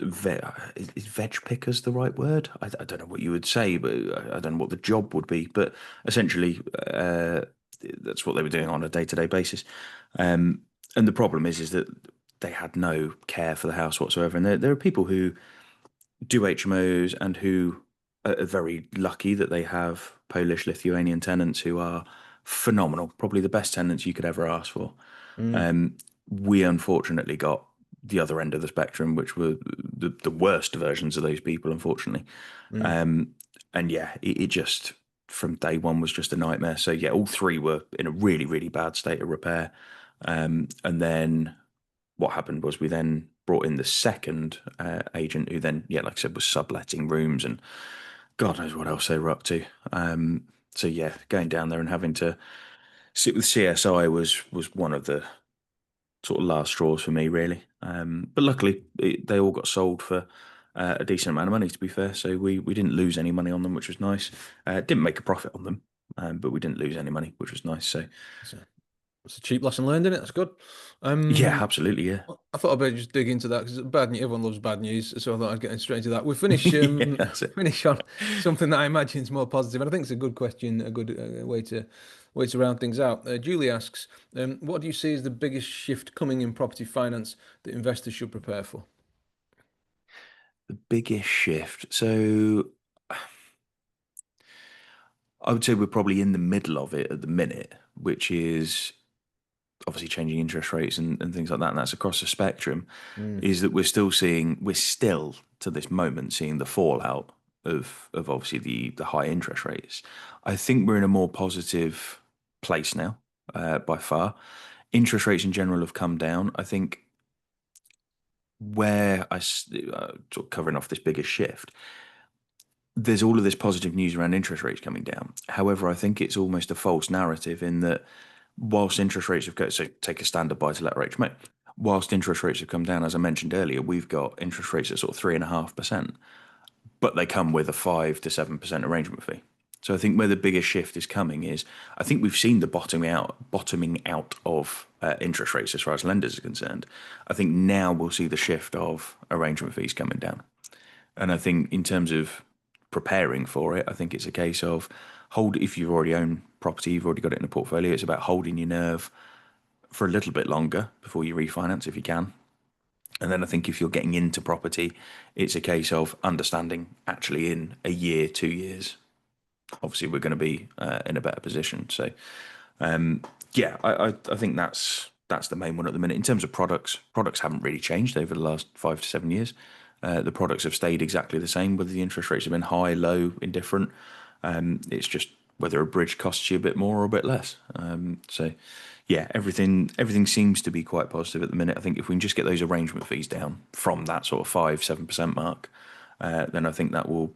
[SPEAKER 2] is veg pickers the right word? I don't know what you would say, but I don't know what the job would be. But essentially, that's what they were doing on a day-to-day basis. Um, and the problem is that they had no care for the house whatsoever. And there are people who do HMOs and who are very lucky that they have Polish Lithuanian tenants who are phenomenal, probably the best tenants you could ever ask for.
[SPEAKER 1] mm,
[SPEAKER 2] Um, we unfortunately got the other end of the spectrum, which were the worst versions of those people, unfortunately.
[SPEAKER 1] mm,
[SPEAKER 2] Um, and yeah, it just from day one was just a nightmare. So yeah, all three were in a really, really bad state of repair. And then what happened was we then brought in the second agent, who then, yeah, like I said, was subletting rooms and God knows what else they were up to. So yeah, going down there and having to sit with CSI was one of the sort of last straws for me, really. But luckily, they all got sold for a decent amount of money, to be fair. So we didn't lose any money on them, which was nice. Didn't make a profit on them, but we didn't lose any money, which was nice. So
[SPEAKER 1] it's a cheap lesson learned, isn't it? That's good.
[SPEAKER 2] yeah,
[SPEAKER 1] Um,
[SPEAKER 2] absolutely, yeah,
[SPEAKER 1] I thought I'd better just dig into that because bad news. Everyone loves bad news, so I thought I'd get straight into that. We finish
[SPEAKER 2] yeah, that's it.
[SPEAKER 1] finish on something that I imagine is more positive, and I think it's a good question, a good way to round things out. Julie asks, "What do you see as the biggest shift coming in property finance that investors should prepare for?"
[SPEAKER 2] The biggest shift. So I would say we're probably in the middle of it at the minute, which is obviously changing interest rates and things like that, and that's across the spectrum,
[SPEAKER 1] Mm,
[SPEAKER 2] is that we're still to this moment seeing the fallout of obviously the high interest rates. I think we're in a more positive place now, by far. Interest rates in general have come down. I think sort of covering off this biggest shift, there's all of this positive news around interest rates coming down. However, I think it's almost a false narrative in that whilst interest rates have got, so take a standard buy to let or HMO, whilst interest rates have come down, as I mentioned earlier, we've got interest rates at sort of 3.5%, but they come with a 5 to 7% arrangement fee. So I think where the biggest shift is coming is I think we've seen the bottoming out of interest rates as far as lenders are concerned. I think now we'll see the shift of arrangement fees coming down. And I think in terms of preparing for it, I think it's a case of if you've already owned property, you've already got it in a portfolio, it's about holding your nerve for a little bit longer before you refinance if you can. And then I think if you're getting into property, it's a case of understanding actually in a year, 2 years, obviously we're going to be in a better position. So yeah, I think that's the main one at the minute. In terms of products haven't really changed over the last 5 to 7 years. The products have stayed exactly the same, whether the interest rates have been high, low, indifferent. It's just whether a bridge costs you a bit more or a bit less. So yeah, everything seems to be quite positive at the minute. I think if we can just get those arrangement fees down from that sort of 5-7% mark, then I think that will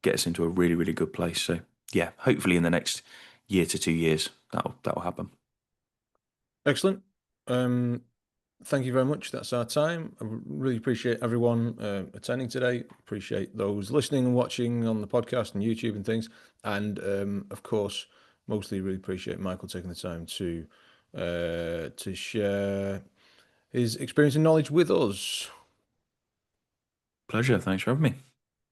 [SPEAKER 2] get us into a really, really good place. So yeah, hopefully in the next year to 2 years, that'll happen.
[SPEAKER 1] Excellent. Thank you very much. That's our time. I really appreciate everyone attending today. Appreciate those listening and watching on the podcast and YouTube and things. And of course, mostly really appreciate Michael taking the time to share his experience and knowledge with us.
[SPEAKER 2] Pleasure. Thanks for having me.